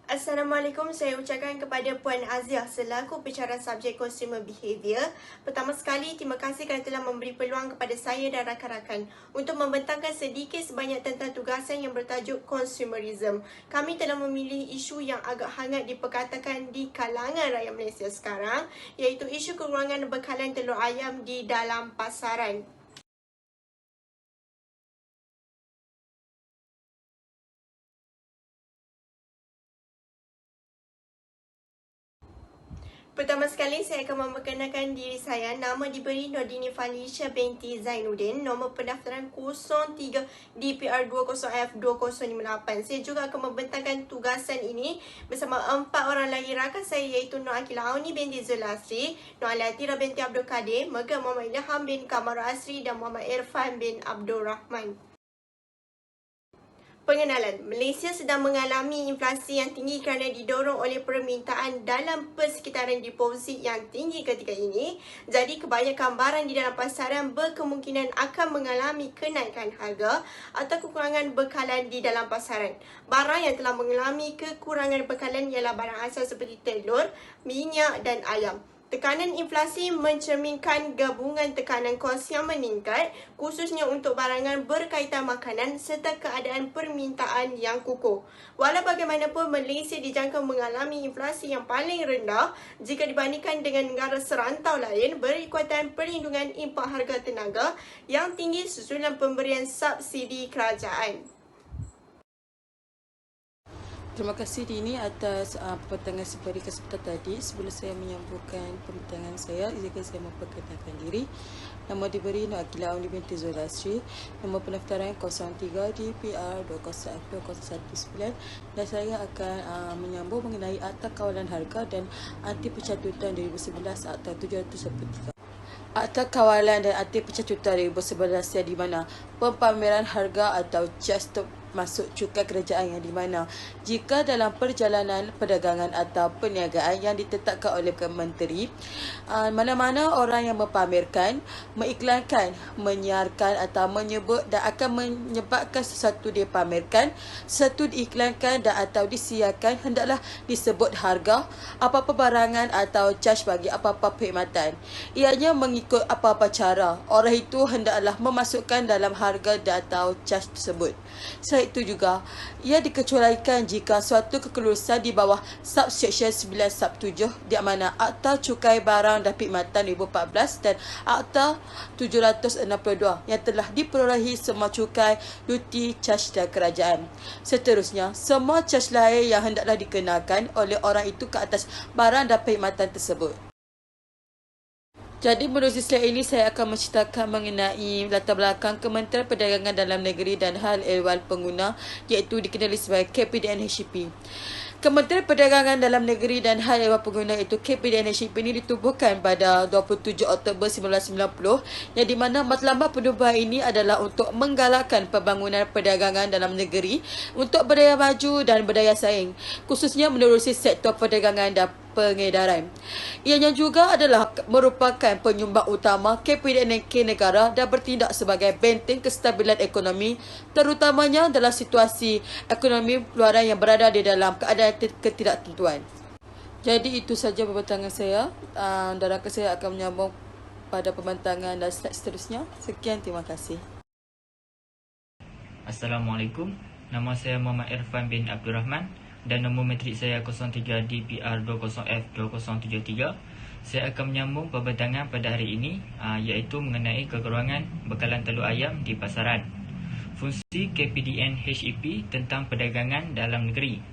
Assalamualaikum, saya ucapkan kepada Puan Aziah selaku pensyarah subjek Consumer Behaviour. Pertama sekali, terima kasih kerana telah memberi peluang kepada saya dan rakan-rakan untuk membentangkan sedikit sebanyak tentang tugasan yang bertajuk Consumerism. Kami telah memilih isu yang agak hangat diperkatakan di kalangan rakyat Malaysia sekarang, iaitu isu kekurangan bekalan telur ayam di dalam pasaran. Pertama sekali, saya akan memperkenalkan diri saya. Nama diberi Nordini Felicia binti Zainuddin. Nombor pendaftaran 03 DPR 20F2058. Saya juga akan membentangkan tugasan ini bersama 4 orang lagi rakan saya, iaitu Nur Akilah Auni binti Zulasri, Nur Alatira binti Abdul Kadir, Megat Muhammad Ilham bin Kamarul Asri dan Muhammad Irfan bin Abdul Rahman. Pengenalan, Malaysia sedang mengalami inflasi yang tinggi kerana didorong oleh permintaan dalam persekitaran deposit yang tinggi ketika ini. Jadi kebanyakan barang di dalam pasaran berkemungkinan akan mengalami kenaikan harga atau kekurangan bekalan di dalam pasaran. Barang yang telah mengalami kekurangan bekalan ialah barang asas seperti telur, minyak dan ayam. Tekanan inflasi mencerminkan gabungan tekanan kos yang meningkat, khususnya untuk barangan berkaitan makanan serta keadaan permintaan yang kukuh. Walau bagaimanapun, Malaysia dijangka mengalami inflasi yang paling rendah jika dibandingkan dengan negara serantau lain berikutan perlindungan import harga tenaga yang tinggi susulan pemberian subsidi kerajaan. Terima kasih Dini atas pembentangan seperti kesempatan tadi. Sebelum saya menyambungkan pembentangan saya, izinkan saya memperkenalkan diri. Nama diberi Nur Akilah Auni binti Zulasri. Nombor pendaftaran 03 DPR 20F2019 dan saya akan menyambung mengenai Akta Kawalan Harga dan Anti Pencatutan 2011 Akta 713. Akta Kawalan dan Anti Pencatutan 2011 yang di mana pempameran harga atau just masuk cukai kerajaan, yang di mana jika dalam perjalanan perdagangan atau perniagaan yang ditetapkan oleh Menteri, mana-mana orang yang mempamerkan, mengiklankan, menyiarkan atau menyebut dan akan menyebabkan sesuatu dipamerkan, sesuatu diiklankan dan atau disiarkan, hendaklah disebut harga, apa-apa barangan atau charge bagi apa-apa perkhidmatan. Ianya mengikut apa-apa cara, orang itu hendaklah memasukkan dalam harga dan atau charge tersebut. Selain itu juga, ia dikecualikan jika suatu kekelulusan di bawah subsection 9 sub 7 di mana Akta Cukai Barang dan Perkhidmatan 2014 dan Akta 762 yang telah diperolehi semua cukai, duty, charge dan kerajaan. Seterusnya, semua charge lain yang hendaklah dikenakan oleh orang itu ke atas barang dan perkhidmatan tersebut. Jadi menerusi slide ini saya akan menceritakan mengenai latar belakang Kementerian Perdagangan Dalam Negeri dan Hal Ehwal Pengguna, iaitu dikenali sebagai KPDN-HCP. Kementerian Perdagangan Dalam Negeri dan Hal Ehwal Pengguna iaitu KPDN-HCP ini ditubuhkan pada 27 Oktober 1990, yang di mana matlamat penubuhan ini adalah untuk menggalakkan pembangunan perdagangan dalam negeri untuk berdaya maju dan berdaya saing, khususnya menerusi sektor perdagangan dan pengedaran. Ianya juga adalah merupakan penyumbang utama KPDNK negara dan bertindak sebagai benteng kestabilan ekonomi, terutamanya dalam situasi ekonomi luaran yang berada di dalam keadaan ketidaktentuan. Jadi itu saja pembentangan saya. Dan rakan saya akan menyambung pada pembentangan dan slide seterusnya. Sekian, terima kasih. Assalamualaikum. Nama saya Muhammad Irfan bin Abdul Rahman dan nombor matrik saya 03 DPR 20F2073. Saya akan menyambung pembentangan pada hari ini iaitu mengenai kekurangan bekalan telur ayam di pasaran. Fungsi KPDN-HEP tentang perdagangan dalam negeri.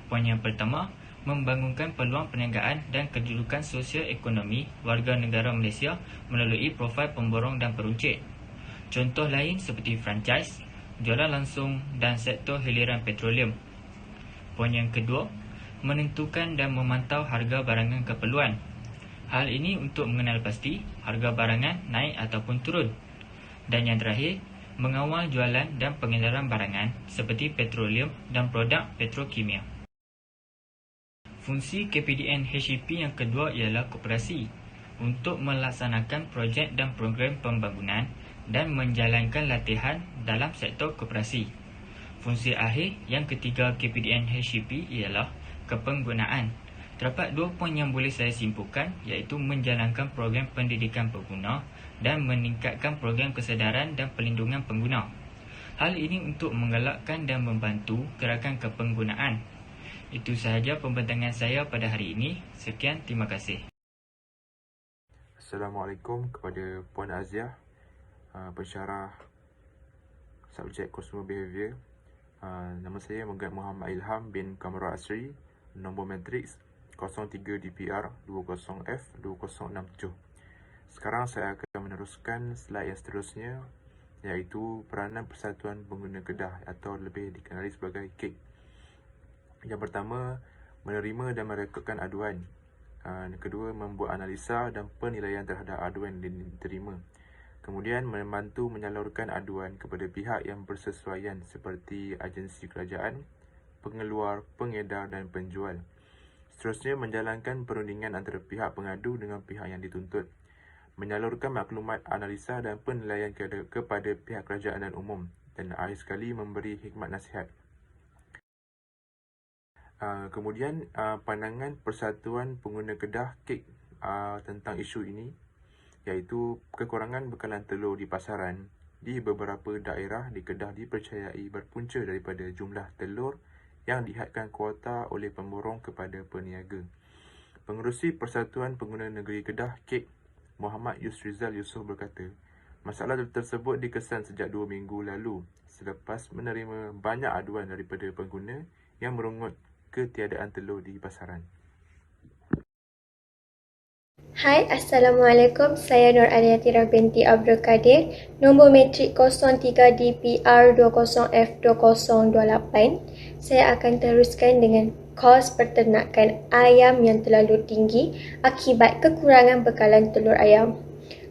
Poin yang pertama, membangunkan peluang perniagaan dan kedudukan sosio-ekonomi warga negara Malaysia melalui profil pemborong dan peruncit. Contoh lain seperti franchise, jualan langsung dan sektor hiliran petroleum. Poin yang kedua, menentukan dan memantau harga barangan keperluan. Hal ini untuk mengenal pasti harga barangan naik ataupun turun. Dan yang terakhir, mengawal jualan dan pengedaran barangan seperti petroleum dan produk petrokimia. Fungsi KPDN-HCP yang kedua ialah koperasi untuk melaksanakan projek dan program pembangunan dan menjalankan latihan dalam sektor koperasi. Fungsi akhir yang ketiga KPDN-HCP ialah kepenggunaan. Terdapat 2 poin yang boleh saya simpulkan, iaitu menjalankan program pendidikan pengguna dan meningkatkan program kesedaran dan perlindungan pengguna. Hal ini untuk menggalakkan dan membantu gerakan kepenggunaan. Itu sahaja pembentangan saya pada hari ini. Sekian, terima kasih. Assalamualaikum kepada Puan Aziah, pensyarah subjek Consumer Behaviour. Nama saya Muhammad Ilham bin Kamrul Asri, nombor matriks 03 DPR 20F 2067. Sekarang saya akan meneruskan slide yang seterusnya, iaitu peranan Persatuan Pengguna Kedah atau lebih dikenali sebagai KIK. Yang pertama, menerima dan merekodkan aduan. Yang kedua, membuat analisa dan penilaian terhadap aduan yang diterima. Kemudian, membantu menyalurkan aduan kepada pihak yang bersesuaian seperti agensi kerajaan, pengeluar, pengedar dan penjual. Seterusnya, menjalankan perundingan antara pihak pengadu dengan pihak yang dituntut. Menyalurkan maklumat, analisa dan penilaian kepada pihak kerajaan dan umum. Dan akhir sekali, memberi hikmat nasihat. Kemudian, pandangan Persatuan Pengguna Kedah KIK tentang isu ini, iaitu kekurangan bekalan telur di pasaran di beberapa daerah di Kedah dipercayai berpunca daripada jumlah telur yang dihadkan kuota oleh pemborong kepada peniaga. Pengerusi Persatuan Pengguna Negeri Kedah KIK, Muhammad Yusrizal Yusof berkata, masalah tersebut dikesan sejak 2 minggu lalu selepas menerima banyak aduan daripada pengguna yang merungut ketiadaan telur di pasaran. Hai, Assalamualaikum. Saya Nur Aliatira binti Abdul Kadir, nombor matrik 03 DPR 20F 2028. Saya akan teruskan dengan kos peternakan ayam yang terlalu tinggi akibat kekurangan bekalan telur ayam.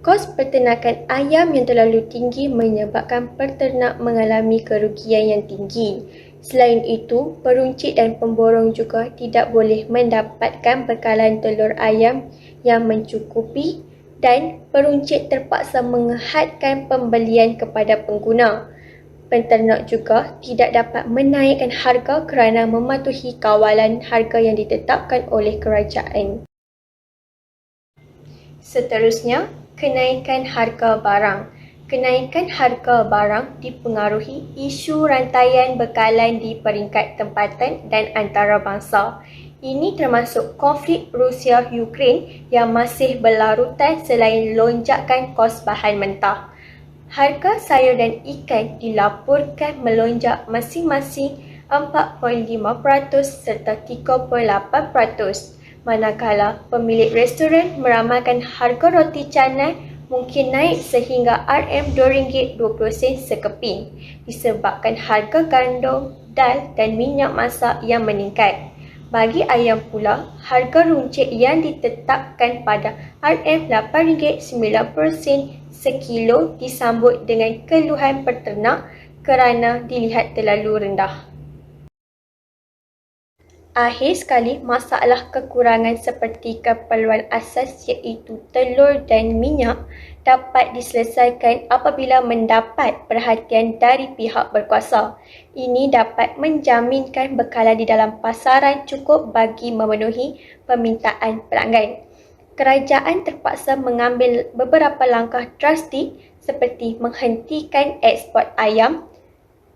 Kos peternakan ayam yang terlalu tinggi menyebabkan peternak mengalami kerugian yang tinggi. Selain itu, peruncit dan pemborong juga tidak boleh mendapatkan bekalan telur ayam yang mencukupi dan peruncit terpaksa menghadkan pembelian kepada pengguna. Penternak juga tidak dapat menaikkan harga kerana mematuhi kawalan harga yang ditetapkan oleh kerajaan. Seterusnya, kenaikan harga barang. Kenaikan harga barang dipengaruhi isu rantaian bekalan di peringkat tempatan dan antarabangsa. Ini termasuk konflik Rusia-Ukraine yang masih berlarutan selain lonjakan kos bahan mentah. Harga sayur dan ikan dilaporkan melonjak masing-masing 4.5% serta 3.8%. Manakala pemilik restoran meramalkan harga roti canai mungkin naik sehingga RM2.20 sekeping disebabkan harga gandum, dal dan minyak masak yang meningkat. Bagi ayam pula, harga runcit yang ditetapkan pada RM8.90 sekilo disambut dengan keluhan peternak kerana dilihat terlalu rendah. Akhir sekali, masalah kekurangan seperti keperluan asas iaitu telur dan minyak dapat diselesaikan apabila mendapat perhatian dari pihak berkuasa. Ini dapat menjaminkan bekalan di dalam pasaran cukup bagi memenuhi permintaan pelanggan. Kerajaan terpaksa mengambil beberapa langkah drastik seperti menghentikan ekspor ayam,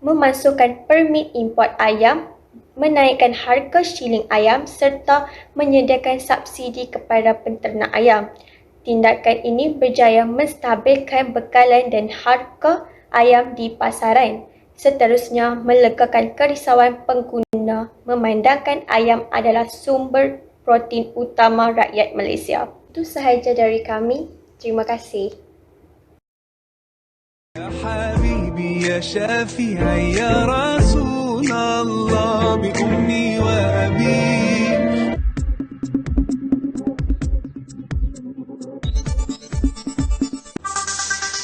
memasukkan permit import ayam, menaikkan harga shilling ayam serta menyediakan subsidi kepada penternak ayam. Tindakan ini berjaya menstabilkan bekalan dan harga ayam di pasaran. Seterusnya, melegakan kerisauan pengguna memandangkan ayam adalah sumber protein utama rakyat Malaysia. Itu sahaja dari kami. Terima kasih. يا حبيبي يا شافعي يا رسول الله بأمي وأبي.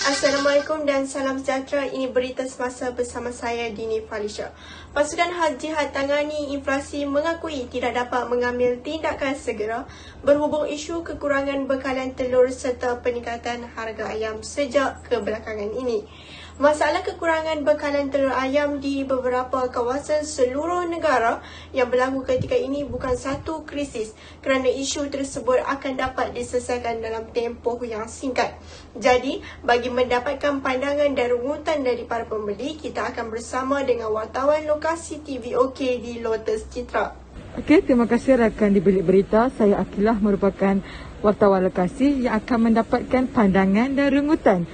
Assalamualaikum dan salam sejahtera. Ini berita semasa bersama saya Dini Falisha. Pasukan Jihad Tangani Inflasi mengakui tidak dapat mengambil tindakan segera berhubung isu kekurangan bekalan telur serta peningkatan harga ayam sejak kebelakangan ini. Masalah kekurangan bekalan telur ayam di beberapa kawasan seluruh negara yang berlaku ketika ini bukan satu krisis kerana isu tersebut akan dapat diselesaikan dalam tempoh yang singkat. Jadi, bagi mendapatkan pandangan dan rungutan dari para pembeli, kita akan bersama dengan wartawan lokasi TVOK di Lotus Citra. Okey, terima kasih rakan di Bilik Berita. Saya Akilah merupakan wartawan lokasi yang akan mendapatkan pandangan dan rungutan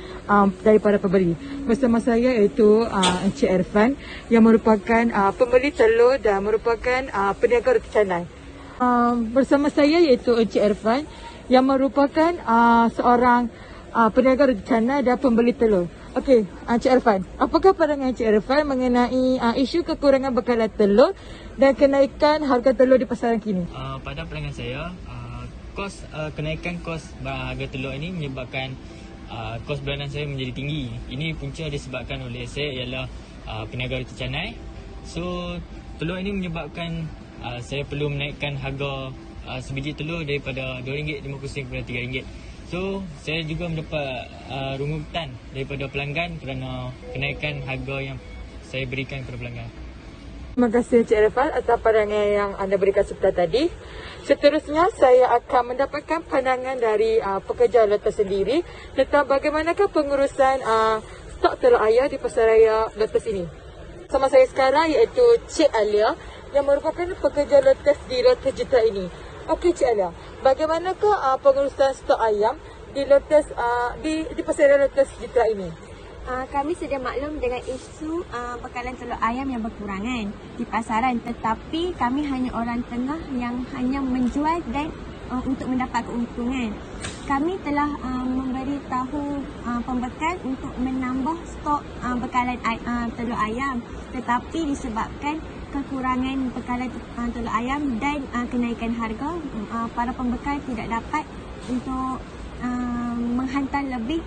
daripada pembeli. Bersama saya iaitu Encik Irfan yang merupakan pembeli telur dan merupakan peniaga roti canai. Bersama saya iaitu Encik Irfan yang merupakan seorang peniaga roti canai dan pembeli telur. Okey, Encik Irfan, apakah pandangan Encik Irfan mengenai isu kekurangan bekalan telur dan kenaikan harga telur di pasaran kini? Pada pandangan saya, kenaikan kos harga telur ini menyebabkan kos bulanan saya menjadi tinggi. Ini punca disebabkan oleh saya ialah peniaga roti canai. So, telur ini menyebabkan saya perlu menaikkan harga sebiji telur daripada RM2.50 kepada RM3. So, saya juga mendapat rungutan daripada pelanggan kerana kenaikan harga yang saya berikan kepada pelanggan. Terima kasih Encik Irfan atas pandangan yang anda berikan sebentar tadi. Seterusnya, saya akan mendapatkan pandangan dari pekerja Lotus sendiri tentang bagaimanakah pengurusan stok telur ayam di Pasaraya Lotus ini. Sama saya sekarang iaitu Cik Alia yang merupakan pekerja Lotus di Lotus Citra ini. Okey Cik Alia, bagaimanakah pengurusan stok ayam di Lotus di Pasaraya Lotus Citra ini? Kami sedia maklum dengan isu bekalan telur ayam yang berkurangan di pasaran, tetapi kami hanya orang tengah yang hanya menjual dan untuk mendapat keuntungan. Kami telah memberitahu pembekal untuk menambah stok bekalan telur ayam, tetapi disebabkan kekurangan bekalan telur ayam dan kenaikan harga, para pembekal tidak dapat untuk menghantar lebih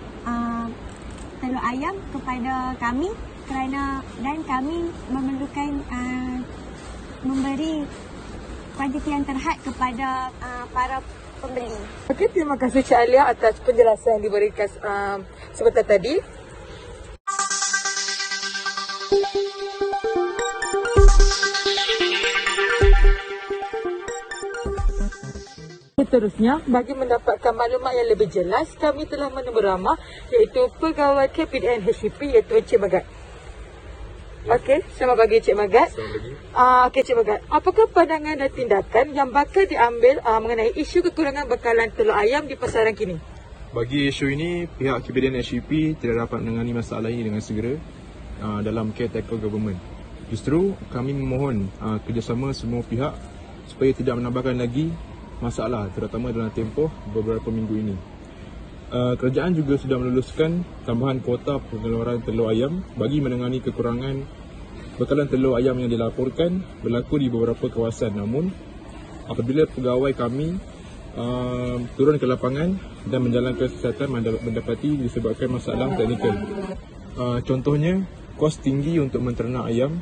telur ayam kepada kami kerana dan kami memerlukan memberi kuantiti yang terhad kepada para pembeli. Okey, terima kasih Cik Alia atas penjelasan yang diberikan sebentar tadi. Seterusnya, bagi mendapatkan maklumat yang lebih jelas, kami telah menemu ramah iaitu pegawai KPDN HCP iaitu Encik Magat. Okey, selamat pagi Encik Magat. Selamat pagi. Okey Encik Magat, apakah pandangan dan tindakan yang bakal diambil mengenai isu kekurangan bekalan telur ayam di pasaran kini? Bagi isu ini, pihak KPDN HCP tidak dapat menangani masalah ini dengan segera dalam caretaker government. Justru kami memohon kerjasama semua pihak supaya tidak menambahkan lagi masalah terutama dalam tempoh beberapa minggu ini. Kerajaan juga sudah meluluskan tambahan kuota pengeluaran telur ayam bagi menangani kekurangan bekalan telur ayam yang dilaporkan berlaku di beberapa kawasan. Namun, apabila pegawai kami turun ke lapangan dan menjalankan siasatan mendapati disebabkan masalah teknikal. Contohnya, kos tinggi untuk menternak ayam,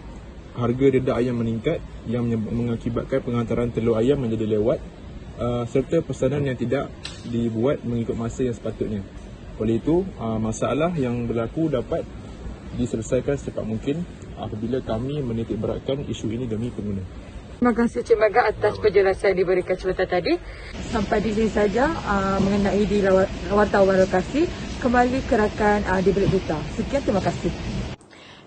harga dedak ayam meningkat yang mengakibatkan penghantaran telur ayam menjadi lewat, serta pesanan yang tidak dibuat mengikut masa yang sepatutnya. Oleh itu, masalah yang berlaku dapat diselesaikan secepat mungkin apabila kami menitik beratkan isu ini demi pengguna. Terima kasih Cik Magat atas penjelasan yang diberikan sebentar tadi. Sampai di sini saja mengenai di wartawan lokasi. Kembali ke rakan di Bilik Berita. Sekian, terima kasih.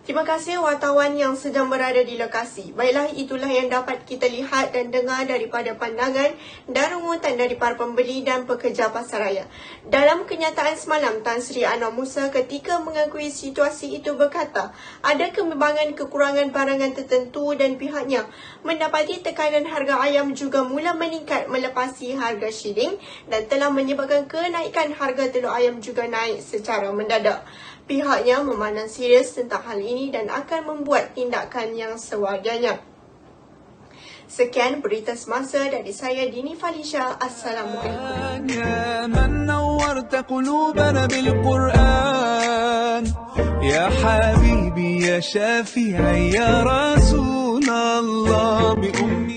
Terima kasih wartawan yang sedang berada di lokasi. Baiklah, itulah yang dapat kita lihat dan dengar daripada pandangan dan rungutan dari para pembeli dan pekerja pasaraya. Dalam kenyataan semalam, Tan Sri Anwar Musa ketika mengakui situasi itu berkata, ada kemimbangan kekurangan barangan tertentu dan pihaknya mendapati tekanan harga ayam juga mula meningkat melepasi harga shilling dan telah menyebabkan kenaikan harga telur ayam juga naik secara mendadak. Pihaknya memandang serius tentang hal ini dan akan membuat tindakan yang sewajarnya. Sekian berita semasa dari saya Dini Falisha. Assalamualaikum. يا من نورت قلوبنا بالقرآن يا حبيبي يا شافعي يا رسول الله بأمي